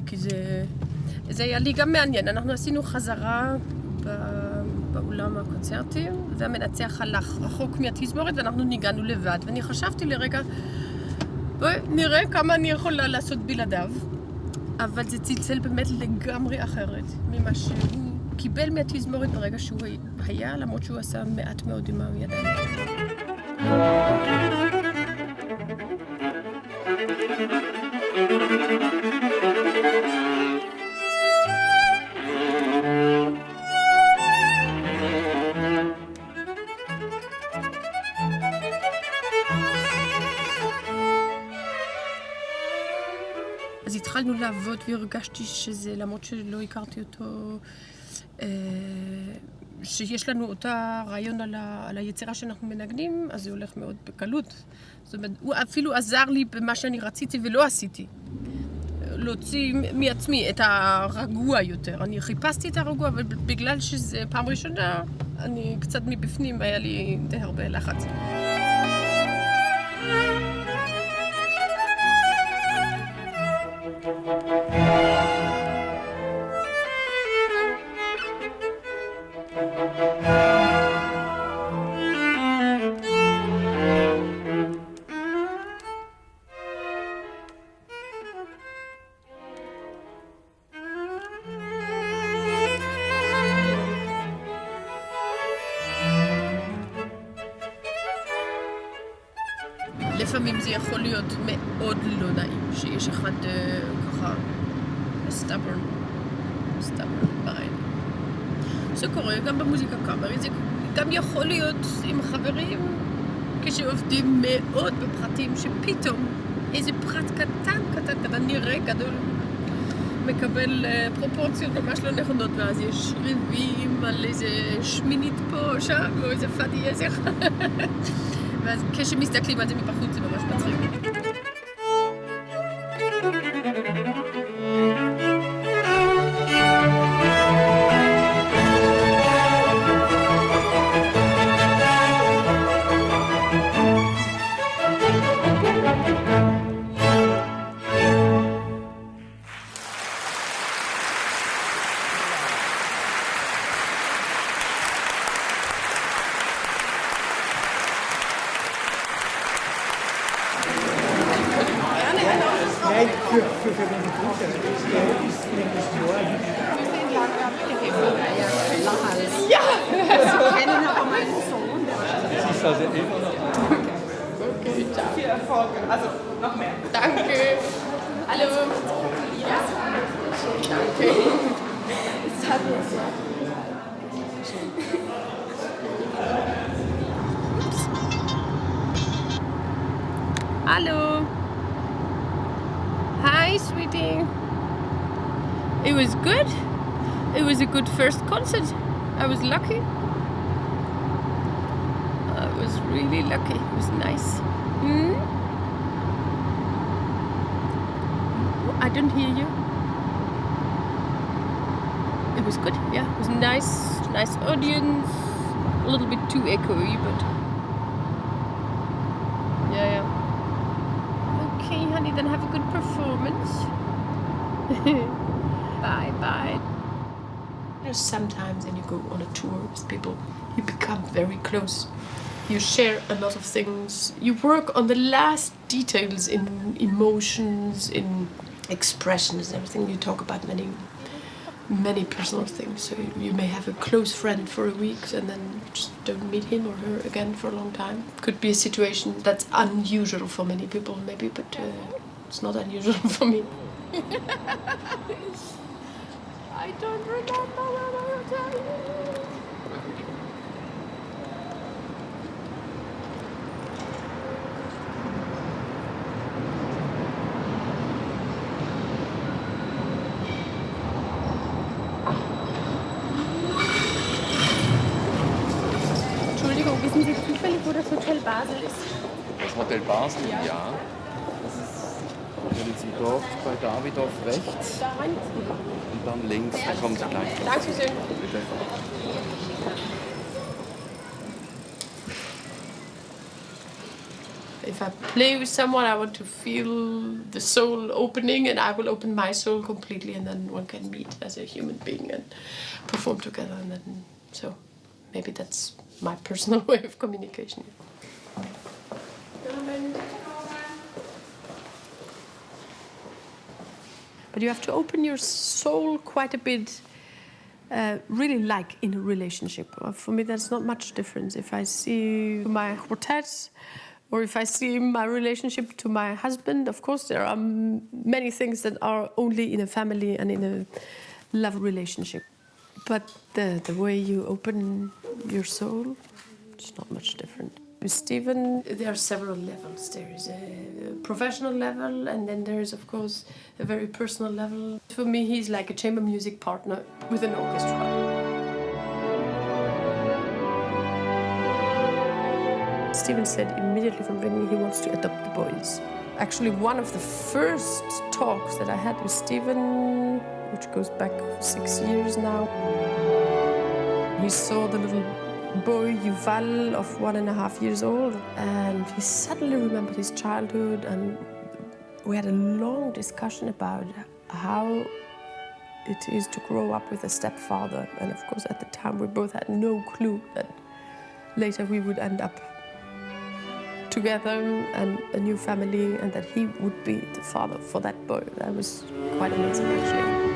כי זה היה לי גם מעניין. אנחנו עשינו חזרה באולם הקונצרטים, והמנצח הלך רחוק מהתזמורת ואנחנו ניגענו לבד. ואני חשבתי לרגע, בואי נראה כמה אני יכולה לעשות בלעדיו. אבל זה צלצל באמת לגמרי אחרת ממה שהוא קיבל מהתזמורת ברגע שהוא היה, למרות שהוא עשה מעט מאוד עם הידיים. אז התחלנו לעבוד והרגשתי שזה, למרות שלא הכרתי אותו, שיש לנו אותה רעיון על היצירה שאנחנו מנגנים, אז זה הולך מאוד בקלות. זאת אומרת, הוא אפילו עזר לי במה שאני רציתי ולא עשיתי. להוציא מעצמי את הרגוע יותר. אני חיפשתי את הרגוע, אבל בגלל שזה פעם ראשונה, אני קצת מבפנים, היה לי די הרבה לחץ. לפעמים זה יכול להיות מאוד לא נעים, שיש אחד ככה stubborn בעין. זה קורה גם במוזיקה קאמרית, זה גם יכול להיות עם חברים כשעובדים מאוד בפרטים שפתאום איזה פרט קטן נראה גדול מקבל פרופורציות ממש לא נכונות, ואז יש ריבים על איזה שמינית פה או שם או איזה פאדי איזה אחד. ואז כשמסתכלים על זה מבחוץ זה ממש מצחיק. Ja! Ich kenne aber meinen Sohn. Sie ist also immer noch. Okay, ciao. Viel Erfolg. Also, noch mehr. Danke. Hallo. Ja. Danke. Das hat uns ja. Hallo. Hi, sweetie. It was good. It was a good first concert. I was lucky. I was really lucky. It was nice. I don't hear you. It was good. Yeah, it was nice audience. A little bit too echoey, but yeah. Okay, honey, then have a good performance. Bye. Sometimes when you go on a tour with people, you become very close. You share a lot of things. You work on the last details in emotions, in expressions, everything. You talk about many many personal things. So you may have a close friend for a week and then just don't meet him or her again for a long time. Could be a situation that's unusual for many people maybe, but it's not unusual for me. I don't remember what I will tell you. Entschuldigung, wissen Sie zufällig, wo das Hotel Basel ist? Das Hotel Basel, ja. Das ist, wenn Sie dort bei Davidoff rechts Da rein. und dann links, da kommen Sie gleich. Dankeschön. Bitte. If I play with someone, I want to feel the soul opening, and I will open my soul completely, and then one can meet as a human being and perform together. And then, so maybe that's my personal way of communication. But you have to open your soul quite a bit, really like in a relationship. For me, there's not much difference. If I see my quartet, or if I see my relationship to my husband, of course there are many things that are only in a family and in a love relationship. But the way you open your soul, it's not much different. With Stephen, there are several levels. There is a professional level, and then there is, of course, a very personal level. For me, he's like a chamber music partner with an orchestra. Stephen said immediately from the beginning he wants to adopt the boys. Actually, one of the first talks that I had with Stephen, which goes back 6 years now, he saw the little boy Yuval of 1.5 years old, and he suddenly remembered his childhood, and we had a long discussion about how it is to grow up with a stepfather. And of course, at the time, we both had no clue that later we would end up together and a new family, and that he would be the father for that boy. That was quite amazing, actually.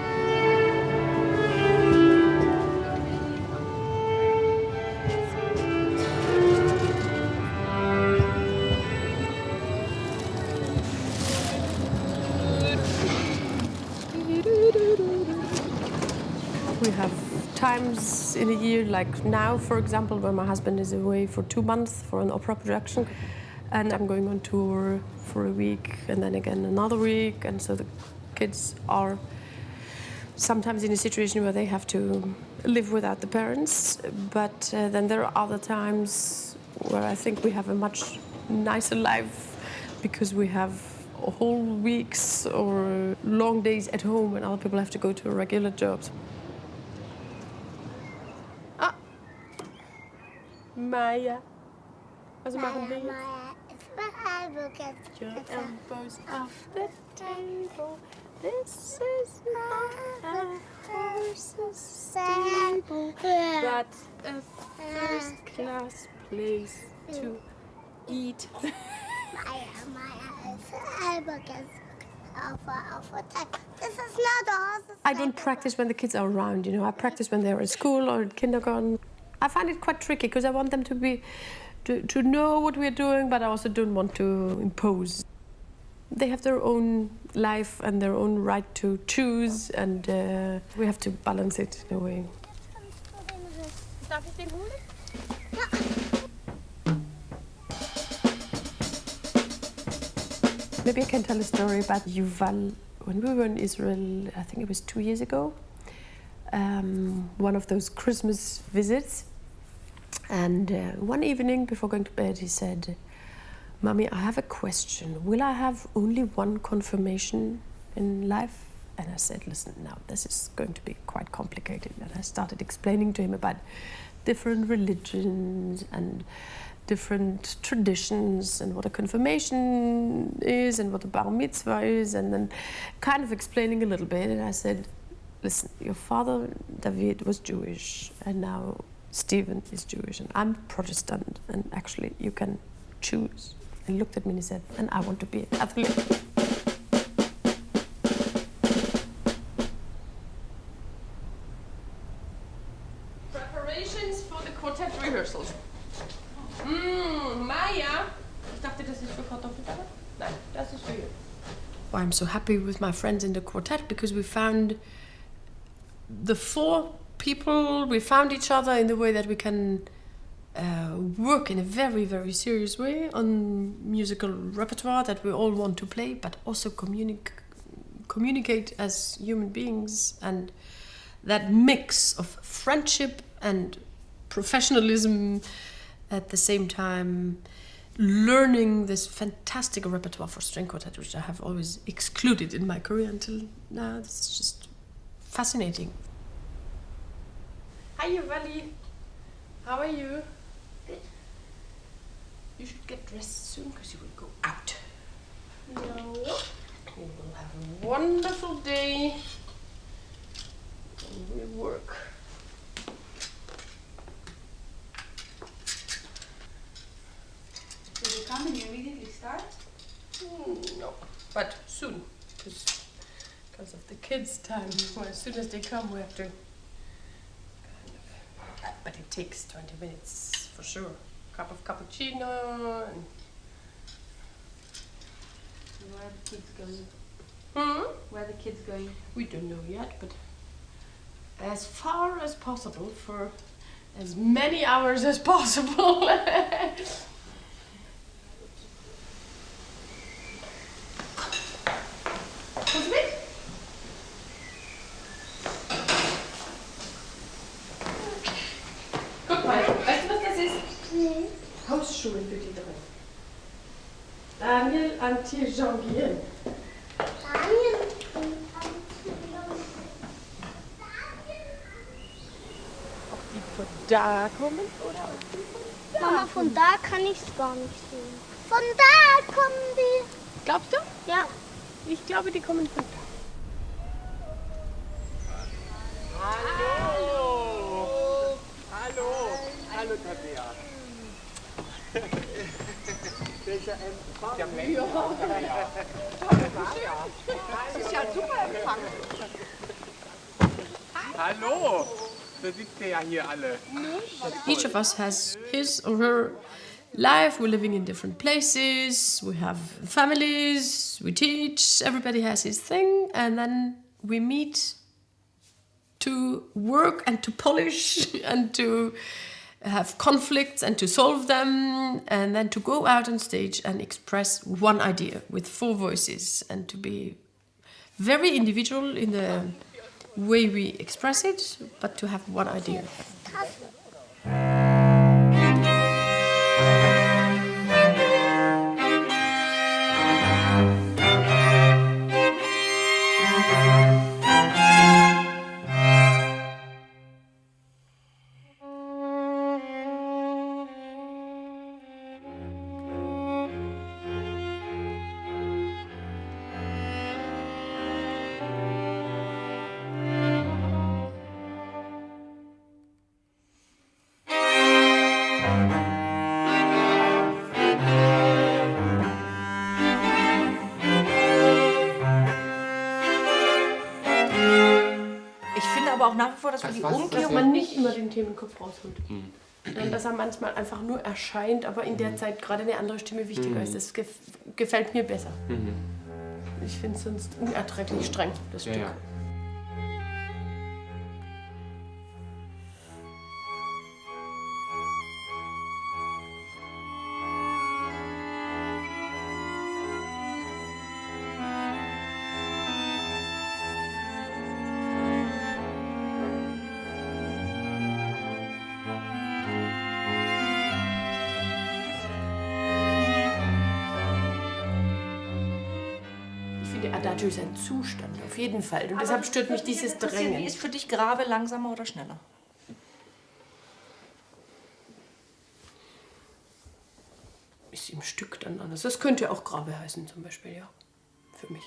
We have times in a year, like now, for example, when my husband is away for 2 months for an opera production, and I'm going on tour for a week, and then again another week, and so the kids are sometimes in a situation where they have to live without the parents, but then there are other times where I think we have a much nicer life because we have whole weeks or long days at home when other people have to go to regular jobs. Maya. Was machen wir jetzt? Maya, it's my Your elbows off the table. This is not a horse's stable, but a first-class place to eat. Maya, it's elbow This is not a horse's I don't practice when the kids are around, you know. I practice when they're at school or at kindergarten. I find it quite tricky because I want them to know what we're doing, but I also don't want to impose. They have their own life and their own right to choose, and we have to balance it in a way. Darf ich den holen? Maybe I can tell a story about Yuval. When we were in Israel, I think it was 2 years ago, one of those Christmas visits. And one evening before going to bed, he said, "Mommy, I have a question. Will I have only one confirmation in life?" And I said, "Listen, now this is going to be quite complicated." And I started explaining to him about different religions and different traditions and what a confirmation is and what a bar mitzvah is, and then kind of explaining a little bit. And I said, "Listen, your father, David, was Jewish, and now Stephen is Jewish, and I'm Protestant, and actually you can choose." And he looked at me and he said, "And I want to be a Catholic." I'm so happy with my friends in the quartet because we found the 4 people, we found each other in the way that we can work in a very, very serious way on musical repertoire that we all want to play, but also communicate as human beings. And that mix of friendship and professionalism at the same time, learning this fantastic repertoire for string quartet, which I have always excluded in my career until now. This is just fascinating. Hi, Vali. How are you? Good. You should get dressed soon because you will go out. No. We will have a wonderful day. And we'll work. Will you come and you immediately start? No, but soon, because of the kids' time. Well, as soon as they come, we have to. But it takes 20 minutes for sure. Cup of cappuccino and. Where are the kids going? Where are the kids going? We don't know yet, but as far as possible for as many hours as possible. Kommst du mit? Guck mal, weißt du, was das ist? Nee. Hausschuhe für die 3. Daniel, Antje, Jean-Guyen. Daniel. Die von da kommen oder auch die von da? Mama, von da kann ich es gar nicht sehen. Von da kommen die. Glaubst du? Ja. Ich glaube, die kommen von da. Hallo! Hallo! Hallo, Tabea. Welcher Empfang? Das ist ja ein super Empfang. Hallo! Da sitzt ihr ja hier alle. Each of us has his or her life. We're living in different places. We have families. We teach. Everybody has his thing. And then we meet to work and to polish and to have conflicts and to solve them. And then to go out on stage and express one idea with 4 voices and to be very individual in the way we express it, but to have one idea. Ich finde aber auch nach wie vor, dass wir die Umkehrung... Dass man nicht immer den Themenkopf rausholt. Sondern dass er manchmal einfach nur erscheint, aber in der Zeit gerade eine andere Stimme wichtiger ist. Das gefällt mir besser. Ich finde es sonst unerträglich streng, das Stück. Ja. Adagio ist ein Zustand, auf jeden Fall. Und deshalb stört mich dieses Drängen. Wie ist für dich Grave langsamer oder schneller? Ist im Stück dann anders. Das könnte auch Grave heißen zum Beispiel, ja. Für mich.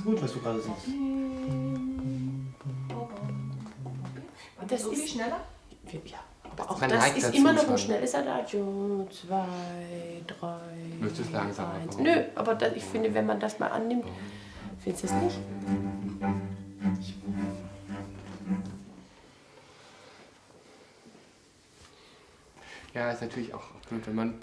ist gut, was du gerade singst. Das ist Irgendwie schneller? Ja, aber auch Man das neigt ist dazu immer noch schon. ein schnelles Adagio. 2, 3. Möchtest du es langsamer 1. machen? Nö, aber das, ich finde, wenn man das mal annimmt, findest du es nicht? Ja, ist natürlich auch blöd, wenn man.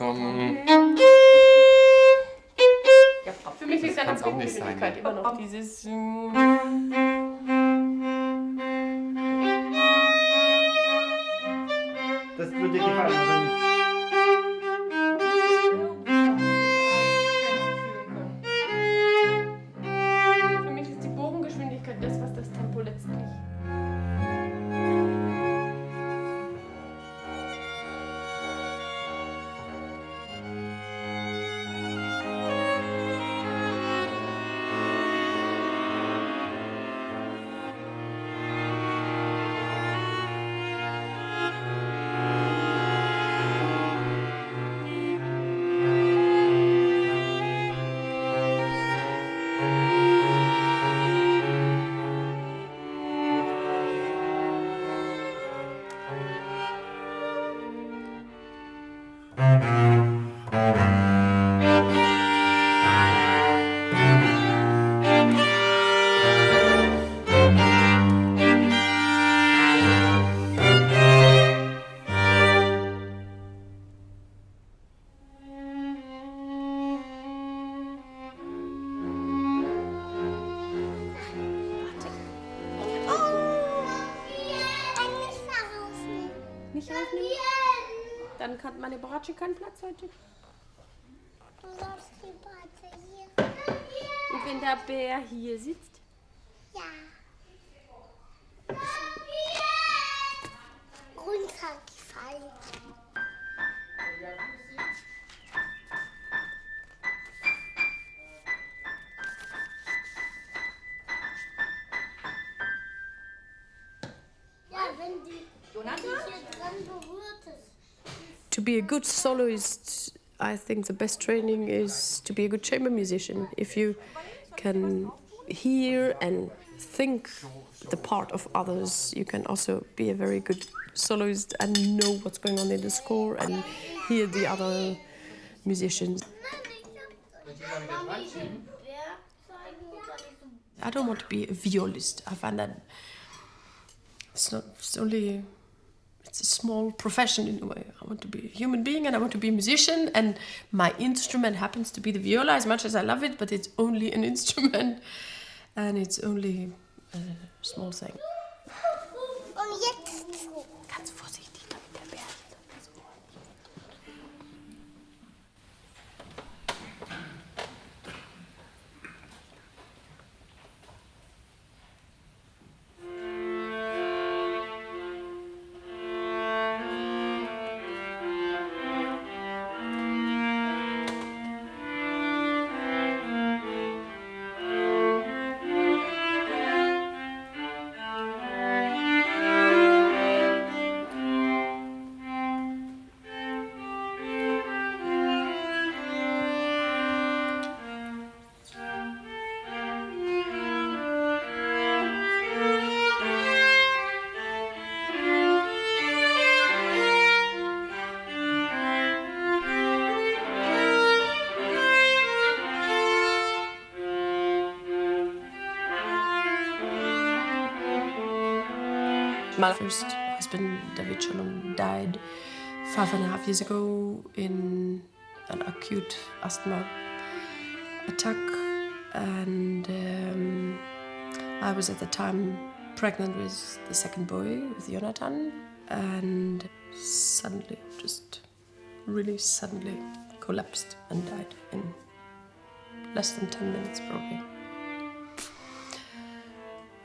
Ja, für mich ist ja kann's noch auch nicht sein. Geschwindigkeit immer noch dieses. Das wird dir gefallen, oder nicht? Für mich ist die Bogengeschwindigkeit das, was das Tempo letztlich. Nicht aufnehmen? Dann hat meine Bratsche keinen Platz heute. Du darfst die Bratze hier. Und wenn der Bär hier sitzt? Ja. Runtergefallen. Ja, wenn die hier dran berührt ist. To be a good soloist, I think the best training is to be a good chamber musician. If you can hear and think the part of others, you can also be a very good soloist and know what's going on in the score and hear the other musicians. I don't want to be a violist. I find that it's a small profession in a way. I want to be a human being and I want to be a musician, and my instrument happens to be the viola, as much as I love it, but it's only an instrument and it's only a small thing. Und jetzt. Ganz vorsichtig, damit der Bär nicht auf das Ohr. My first husband, David Shalom, died 5.5 years ago in an acute asthma attack, and I was at the time pregnant with the second boy, with Jonathan, and suddenly, just really suddenly collapsed and died in less than 10 minutes probably.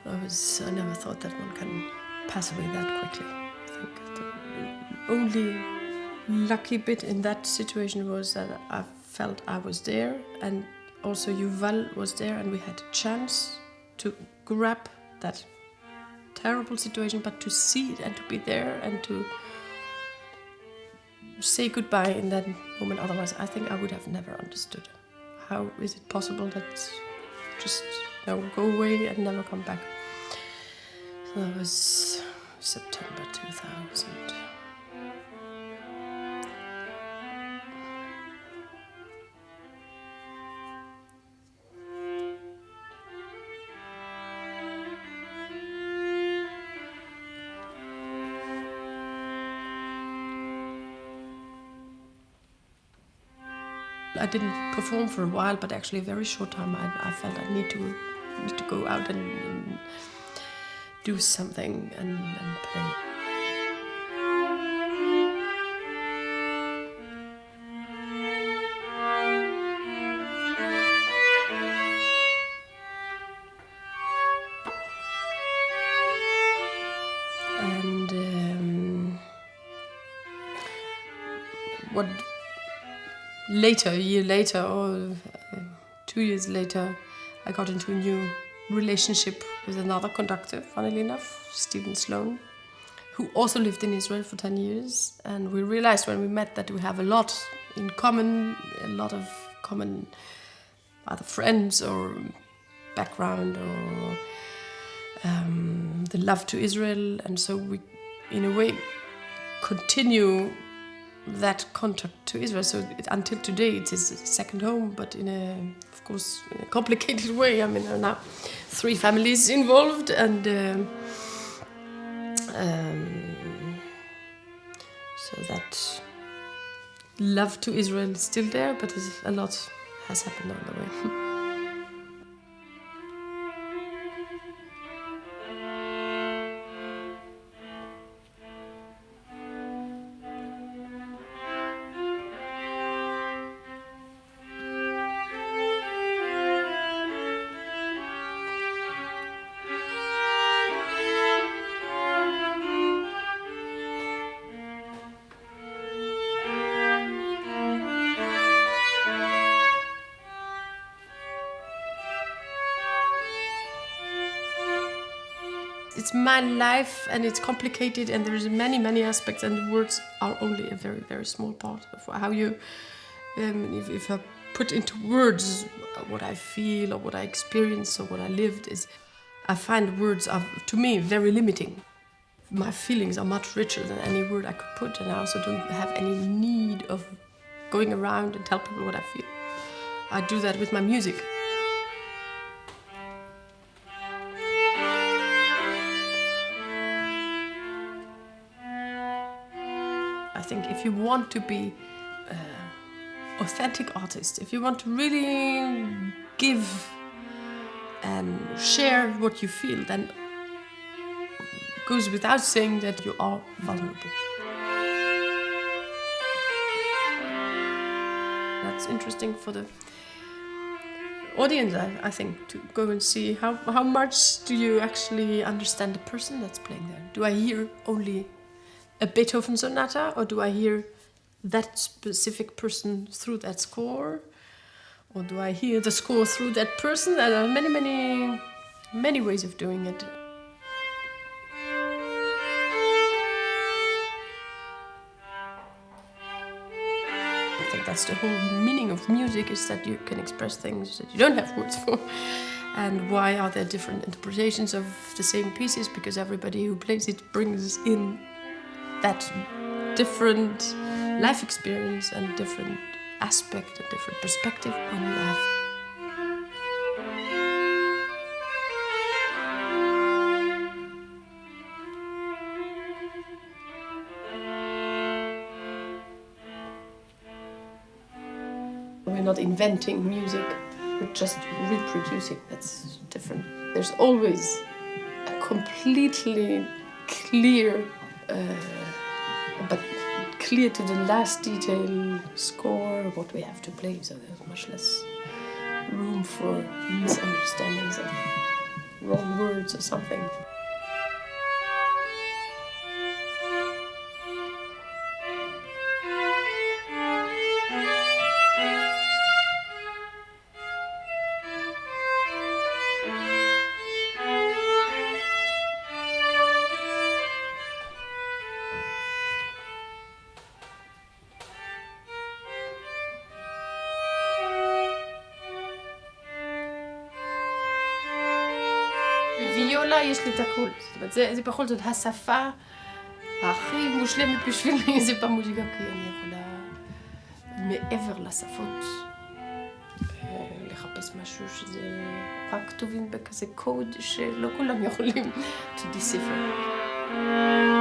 I never thought that one can pass away that quickly. I think the only lucky bit in that situation was that I felt I was there, and also Yuval was there, and we had a chance to grab that terrible situation, but to see it and to be there and to say goodbye in that moment. Otherwise, I think I would have never understood. How is it possible that just No, go away and never come back. So that was September 2000. I didn't perform for a while, but actually a very short time. I felt I need to go out and do something and play. And what a year later, or 2 years later, I got into a new relationship with another conductor, funnily enough, Stephen Sloan, who also lived in Israel for 10 years. And we realized when we met that we have a lot in common, a lot of common either friends or background or the love to Israel. And so we, in a way, continue that contact to Israel. So until today, it is a second home, but of course, in a complicated way. I mean, there are now 3 families involved, and so that love to Israel is still there, but a lot has happened on the way. It's my life, and it's complicated, and there's many aspects, and the words are only a very small part of how you. If I put into words what I feel or what I experience or what I lived, I find words are, to me, very limiting. My feelings are much richer than any word I could put, and I also don't have any need of going around and tell people what I feel. I do that with my music. I think if you want to be authentic artist, if you want to really give and share what you feel, then it goes without saying that you are vulnerable. That's interesting for the audience, I think, to go and see how much do you actually understand the person that's playing there. Do I hear only a Beethoven sonata, or do I hear that specific person through that score, or do I hear the score through that person? There are many ways of doing it. I think that's the whole meaning of music, is that you can express things that you don't have words for. And why are there different interpretations of the same pieces? Because everybody who plays it brings in that different life experience and different aspect and different perspective on life. We're not inventing music, we're just reproducing. That's different. There's always a completely clear but clear to the last detail score what we have to play, so there's much less room for misunderstandings of wrong words or something. יכולה, יש לי את הכל. זאת אומרת, זה בכל זאת השפה הכי מושלמת בשבילי, זה במוזיקה, כי אני יכולה מעבר לשפות לחפש משהו שזה רק כתובים בכזה קוד שלא כולם יכולים to decipher.